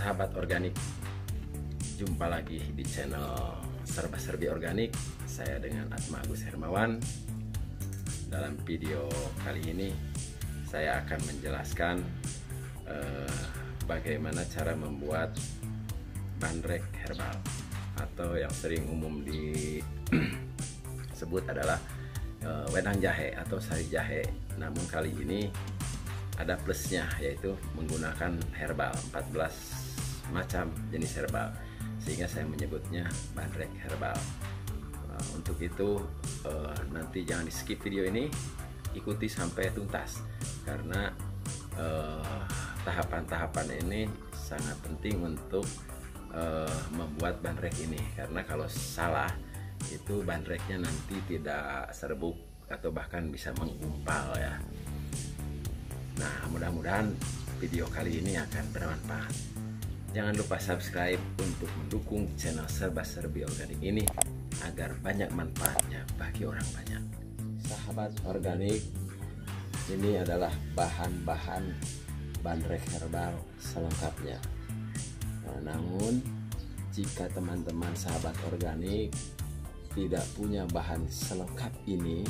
sahabat organik, jumpa lagi di channel Serba Serbi Organik. Saya dengan Atma Agus Hermawan. Dalam video kali ini saya akan menjelaskan bagaimana cara membuat bandrek herbal atau yang sering umum disebut adalah wedang jahe atau sari jahe. Namun kali ini ada plusnya, yaitu menggunakan herbal, 14 macam jenis herbal, sehingga saya menyebutnya bandrek herbal. Untuk itu nanti jangan di skip video ini, ikuti sampai tuntas, karena tahapan-tahapan ini sangat penting untuk membuat bandrek ini, karena kalau salah itu bandreknya nanti tidak serbuk atau bahkan bisa menggumpal ya. Nah, mudah-mudahan video kali ini akan bermanfaat. Jangan lupa subscribe untuk mendukung channel Serba Serbi Organik ini agar banyak manfaatnya bagi orang banyak. Sahabat organik, ini adalah bahan-bahan bandrek herbal selengkapnya. Nah, namun jika teman-teman sahabat organik tidak punya bahan selengkap ini,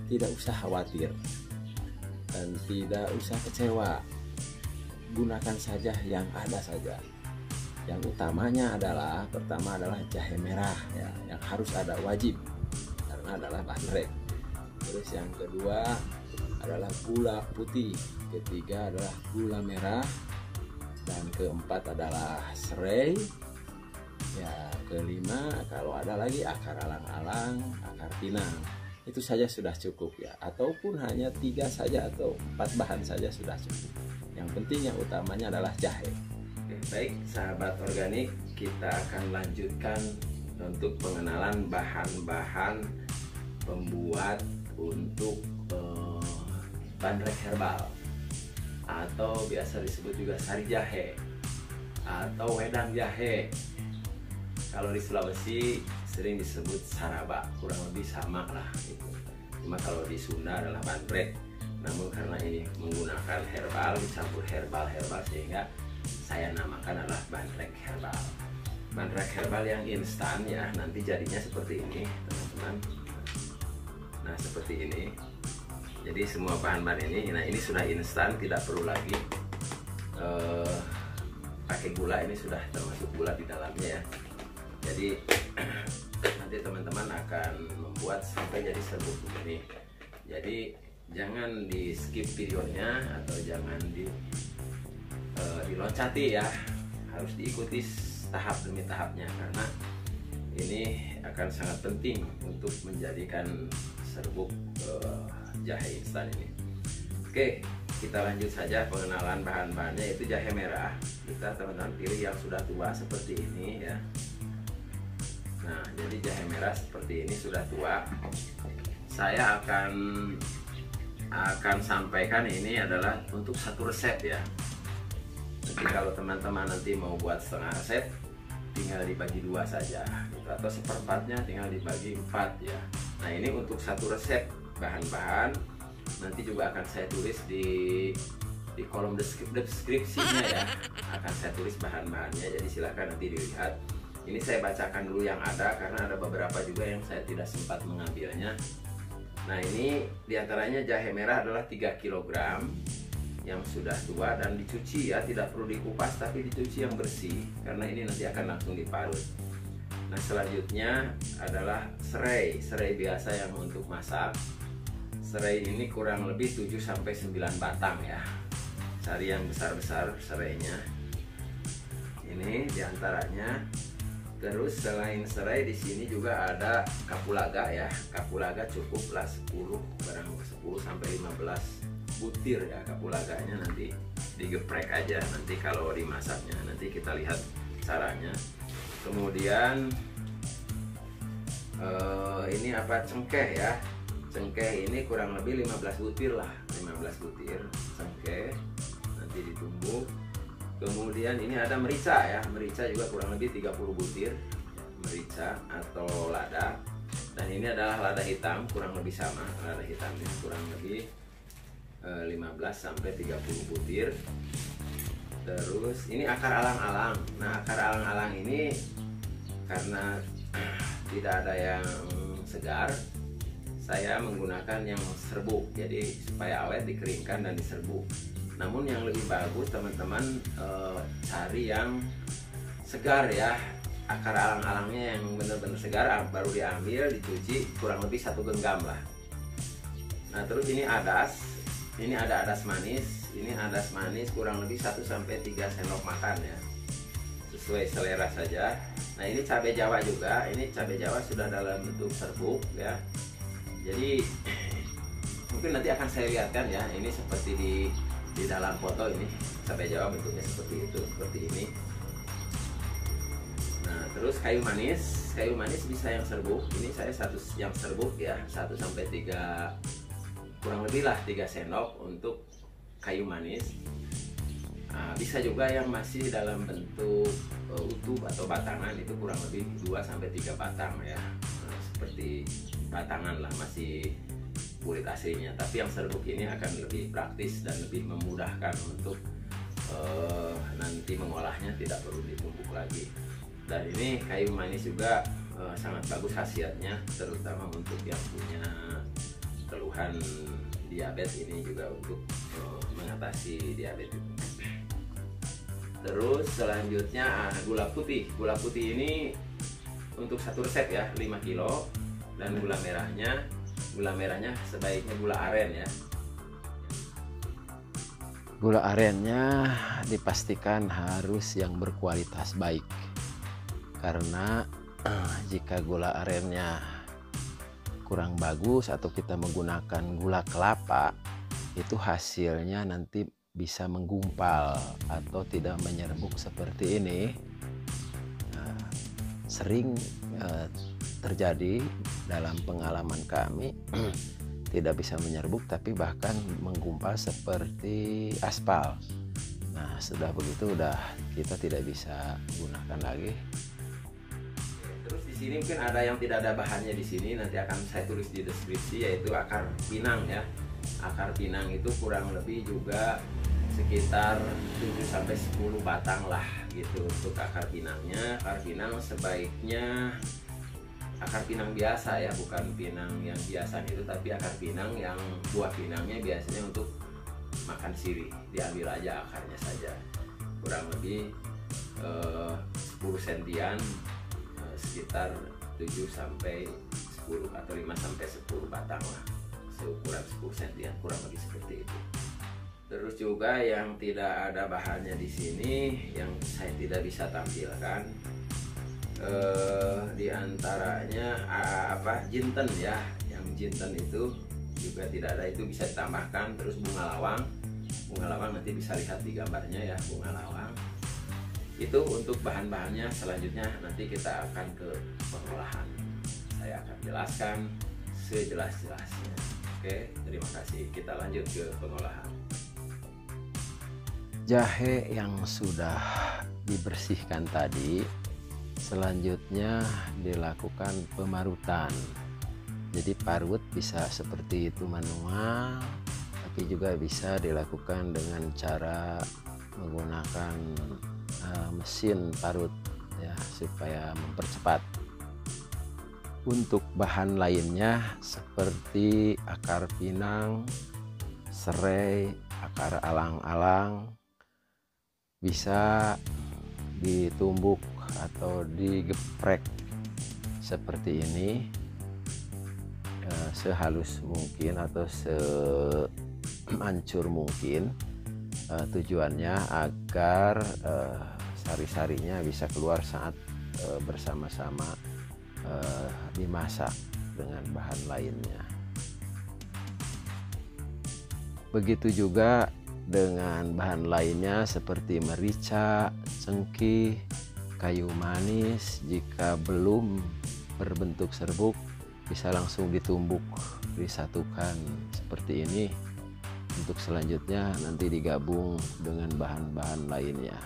tidak usah khawatir dan tidak usah kecewa. Gunakan saja yang ada saja. Yang utamanya adalah, pertama adalah jahe merah ya, yang harus ada, wajib, karena adalah bandrek. Terus yang kedua adalah gula putih, ketiga adalah gula merah, dan keempat adalah serai. Ya, kelima kalau ada lagi akar alang-alang, akar pinang. Itu saja sudah cukup ya, ataupun hanya 3 saja atau 4 bahan saja sudah cukup. Yang penting, yang utamanya adalah jahe. Baik sahabat organik, kita akan lanjutkan untuk pengenalan bahan-bahan pembuat untuk bandrek herbal, atau biasa disebut juga sari jahe atau wedang jahe. Kalau di Sulawesi sering disebut saraba, kurang lebih sama lah gitu. Cuma kalau di Sunda adalah bandrek. Namun karena ini menggunakan herbal, dicampur herbal sehingga saya namakan adalah bandrek herbal. Bandrek herbal yang instan ya, nanti jadinya seperti ini teman-teman. Nah, seperti ini. Jadi semua bahan-bahan ini, nah ini sudah instan, tidak perlu lagi pakai gula. Ini sudah termasuk gula di dalamnya ya. Jadi nanti teman-teman akan membuat sampai jadi serbuk begini. Jadi jangan di skip videonya atau jangan diloncati ya, harus diikuti tahap demi tahapnya, karena ini akan sangat penting untuk menjadikan serbuk jahe instan ini. Oke, kita lanjut saja pengenalan bahan-bahannya, yaitu jahe merah. Kita teman-teman pilih yang sudah tua seperti ini ya. Nah, jadi jahe merah seperti ini sudah tua. Saya akan sampaikan ini adalah untuk satu resep ya. Jadi kalau teman-teman nanti mau buat setengah resep, tinggal dibagi 2 saja gitu, atau seperempatnya tinggal dibagi 4 ya. Nah, ini untuk satu resep bahan-bahan. Nanti juga akan saya tulis di kolom deskripsinya ya, akan saya tulis bahan-bahannya, jadi silakan nanti dilihat. Ini saya bacakan dulu yang ada, karena ada beberapa juga yang saya tidak sempat mengambilnya. Nah, ini diantaranya jahe merah adalah 3 kg yang sudah tua dan dicuci ya, tidak perlu dikupas tapi dicuci yang bersih, karena ini nanti akan langsung diparut. Nah, selanjutnya adalah serai biasa yang untuk masak. Serai ini kurang lebih 7-9 batang ya, cari yang besar-besar serainya. Ini diantaranya. Terus selain serai di sini juga ada kapulaga ya. Kapulaga cukuplah 10 sampai 15 butir ya kapulaganya, nanti digeprek aja nanti kalau dimasaknya. Nanti kita lihat caranya. Kemudian ini apa, cengkeh ya. Cengkeh ini kurang lebih 15 butir lah, 15 butir cengkeh nanti ditumbuk. Kemudian ini ada merica ya, merica juga kurang lebih 30 butir merica atau lada. Dan ini adalah lada hitam, kurang lebih sama, lada hitam ini kurang lebih 15 sampai 30 butir. Terus ini akar alang-alang. Nah, akar alang-alang ini karena tidak ada yang segar, saya menggunakan yang serbuk. Jadi supaya awet dikeringkan dan diserbuk. Namun yang lebih bagus teman-teman cari yang segar ya. Akar alang-alangnya yang benar-benar segar baru diambil, dicuci kurang lebih 1 genggam lah. Nah, terus ini adas. Ini ada adas manis. Ini adas manis kurang lebih 1-3 sendok makan ya, sesuai selera saja. Nah, ini cabai Jawa juga. Ini cabai Jawa sudah dalam bentuk serbuk ya. Jadi mungkin nanti akan saya lihatkan ya. Ini seperti di dalam foto ini cabai Jawa bentuknya seperti itu, seperti ini. Nah, terus kayu manis. Kayu manis bisa yang serbuk. Ini saya yang serbuk ya, 1-3 kurang lebih lah 3 sendok untuk kayu manis. Nah, bisa juga yang masih dalam bentuk utuh atau batangan, itu kurang lebih 2-3 batang ya. Nah, seperti batangan lah, masih kulit aslinya. Tapi yang serbuk ini akan lebih praktis dan lebih memudahkan untuk nanti mengolahnya, tidak perlu ditumbuk lagi. Dan ini kayu manis juga sangat bagus khasiatnya, terutama untuk yang punya keluhan diabetes. Ini juga untuk mengatasi diabetes. Terus selanjutnya gula putih. Gula putih ini untuk 1 resep ya, 5 kilo. Dan gula merahnya sebaiknya gula aren ya. Gula arennya dipastikan harus yang berkualitas baik, karena jika gula arennya kurang bagus atau kita menggunakan gula kelapa, itu hasilnya nanti bisa menggumpal atau tidak menyerbuk seperti ini. Nah, sering terjadi dalam pengalaman kami tidak bisa menyerbuk, tapi bahkan menggumpal seperti aspal. Nah, sudah begitu kita tidak bisa gunakan lagi. Terus di sini mungkin ada yang tidak ada bahannya di sini, nanti akan saya tulis di deskripsi, yaitu akar pinang ya. Akar pinang itu kurang lebih juga sekitar 7-10 batang lah gitu untuk akar pinangnya. Akar pinang sebaiknya akar pinang biasa ya, bukan pinang yang biasa itu, tapi akar pinang yang buah pinangnya biasanya untuk makan sirih. Diambil aja akarnya saja, kurang lebih 10 sentian, sekitar 7-10 atau 5-10 batang lah, seukuran 10 sentian, kurang lebih seperti itu. Terus juga yang tidak ada bahannya di sini, yang saya tidak bisa tampilkan, diantaranya jinten ya. Yang jinten itu juga tidak ada, itu bisa ditambahkan. Terus bunga lawang nanti bisa lihat di gambarnya ya, bunga lawang. Itu untuk bahan-bahannya. Selanjutnya nanti kita akan ke pengolahan, saya akan jelaskan sejelas-jelasnya. Oke, terima kasih. Kita lanjut ke pengolahan. Jahe yang sudah dibersihkan tadi, selanjutnya dilakukan pemarutan. Jadi parut bisa seperti itu manual, tapi juga bisa dilakukan dengan cara menggunakan mesin parut ya, supaya mempercepat. Untuk bahan lainnya seperti akar pinang, serai, akar alang-alang bisa ditumbuk atau digeprek seperti ini, sehalus mungkin atau semancur mungkin. Tujuannya agar sari-sarinya bisa keluar saat bersama-sama dimasak dengan bahan lainnya. Begitu juga dengan bahan lainnya seperti merica, cengkih, kayu manis. Jika belum berbentuk serbuk, bisa langsung ditumbuk, disatukan seperti ini. Untuk selanjutnya nanti digabung dengan bahan-bahan lainnya.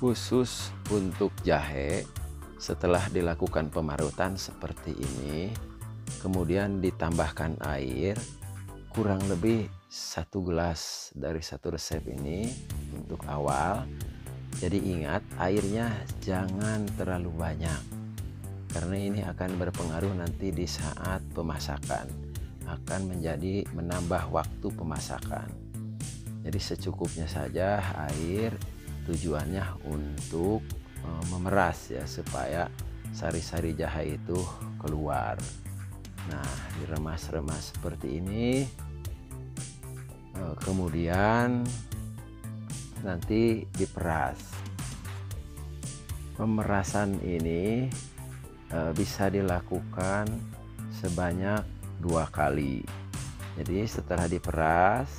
Khusus untuk jahe, setelah dilakukan pemarutan seperti ini, kemudian ditambahkan air kurang lebih 1 gelas dari 1 resep ini untuk awal. Jadi ingat, airnya jangan terlalu banyak, karena ini akan berpengaruh nanti di saat pemasakan, akan menjadi menambah waktu pemasakan. Jadi secukupnya saja air, tujuannya untuk memeras ya, supaya sari-sari jahe itu keluar. Nah, diremas-remas seperti ini. Kemudian nanti diperas. Pemerasan ini bisa dilakukan sebanyak 2 kali. Jadi setelah diperas,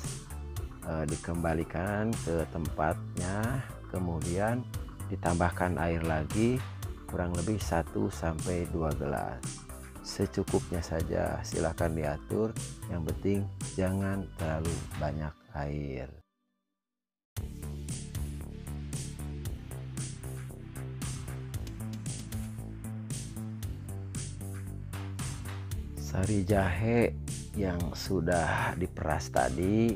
dikembalikan ke tempatnya, kemudian ditambahkan air lagi kurang lebih 1-2 gelas. Secukupnya saja, silakan diatur, yang penting jangan terlalu banyak air. Sari jahe yang sudah diperas tadi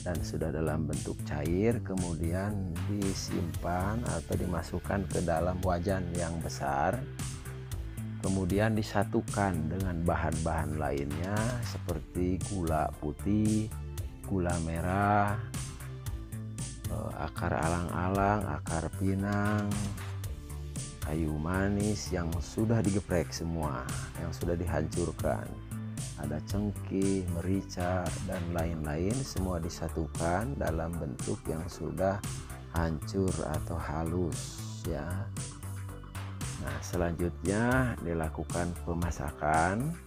dan sudah dalam bentuk cair, kemudian disimpan atau dimasukkan ke dalam wajan yang besar, kemudian disatukan dengan bahan-bahan lainnya seperti gula putih, gula merah, akar alang-alang, akar pinang, kayu manis yang sudah digeprek semua, yang sudah dihancurkan. Ada cengkeh, merica, dan lain-lain, semua disatukan dalam bentuk yang sudah hancur atau halus ya. Nah, selanjutnya dilakukan pemasakan.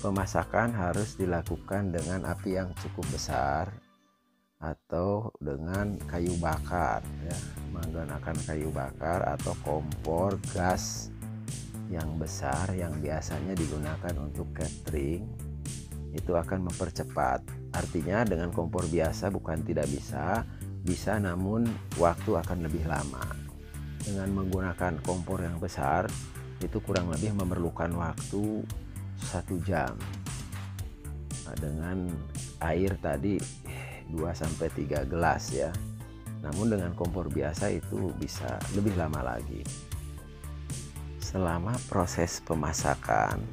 Pemasakan harus dilakukan dengan api yang cukup besar atau dengan kayu bakar ya, menggunakan kayu bakar atau kompor gas yang besar yang biasanya digunakan untuk catering. Itu akan mempercepat. Artinya dengan kompor biasa bukan tidak bisa, namun waktu akan lebih lama. Dengan menggunakan kompor yang besar itu kurang lebih memerlukan waktu 1 jam. Nah, dengan air tadi 2-3 gelas ya. Namun dengan kompor biasa itu bisa lebih lama lagi. Selama proses pemasakan,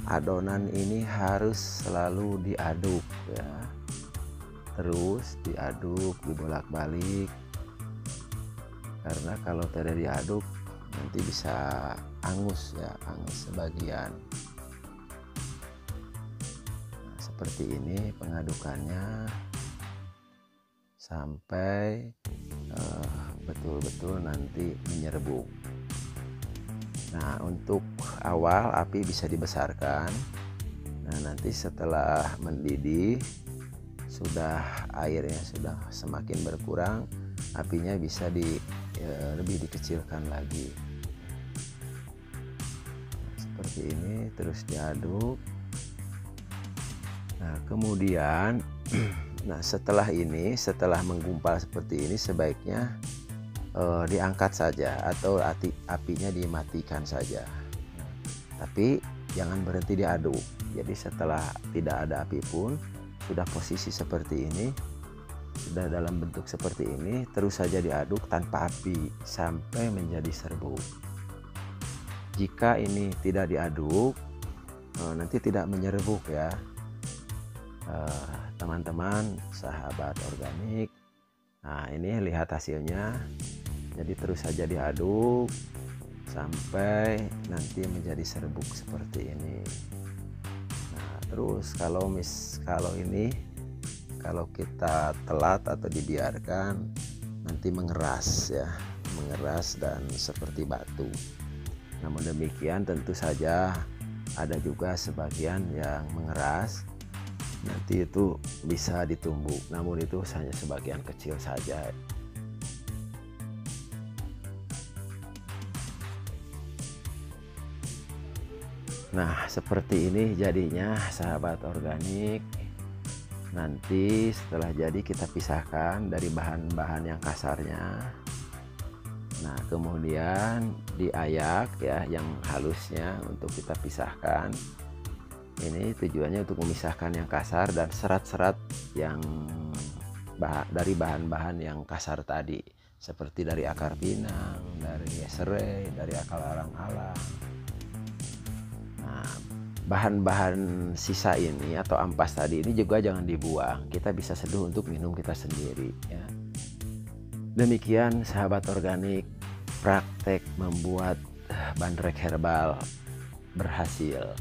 adonan ini harus selalu diaduk ya. Terus diaduk, dibolak-balik. Karena kalau tidak diaduk nanti bisa angus ya, angus sebagian. Nah, seperti ini pengadukannya sampai betul-betul nanti menyerbuk. Nah, untuk awal api bisa dibesarkan. Nah, nanti setelah mendidih, airnya sudah semakin berkurang, apinya bisa lebih dikecilkan lagi. Nah, seperti ini, terus diaduk. Nah, kemudian nah setelah menggumpal seperti ini, sebaiknya diangkat saja atau apinya dimatikan saja. Nah, tapi jangan berhenti diaduk. Jadi setelah tidak ada api pun, sudah posisi seperti ini, sudah dalam bentuk seperti ini, terus saja diaduk tanpa api sampai menjadi serbuk. Jika ini tidak diaduk, nanti tidak menyerbuk ya. Teman-teman, sahabat organik, nah ini lihat hasilnya. Jadi terus saja diaduk sampai nanti menjadi serbuk seperti ini. Nah, terus kalau kita telat atau dibiarkan, nanti mengeras ya, mengeras dan seperti batu. Namun demikian tentu saja ada juga sebagian yang mengeras, nanti itu bisa ditumbuk, namun itu hanya sebagian kecil saja. Nah, seperti ini jadinya sahabat organik. Nanti setelah jadi kita pisahkan dari bahan-bahan yang kasarnya. Nah, kemudian diayak ya, yang halusnya untuk kita pisahkan. Ini tujuannya untuk memisahkan yang kasar dan serat-serat yang dari bahan-bahan yang kasar tadi, seperti dari akar pinang, dari serai, dari akar alang-alang. Nah, bahan-bahan sisa ini atau ampas tadi ini juga jangan dibuang, kita bisa seduh untuk minum kita sendiri ya. Demikian sahabat organik, praktek membuat bandrek herbal berhasil.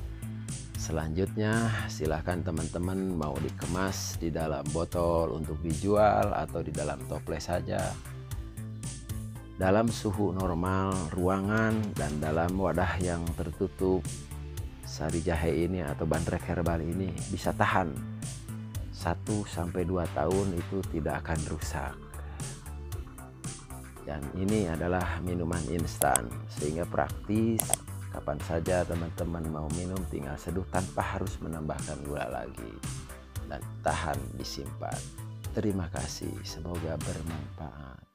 Selanjutnya silahkan teman-teman mau dikemas di dalam botol untuk dijual atau di dalam toples saja, dalam suhu normal ruangan dan dalam wadah yang tertutup. Sari jahe ini atau bandrek herbal ini bisa tahan 1-2 tahun, itu tidak akan rusak. Dan ini adalah minuman instan sehingga praktis. Kapan saja teman-teman mau minum tinggal seduh tanpa harus menambahkan gula lagi, dan tahan disimpan. Terima kasih, semoga bermanfaat.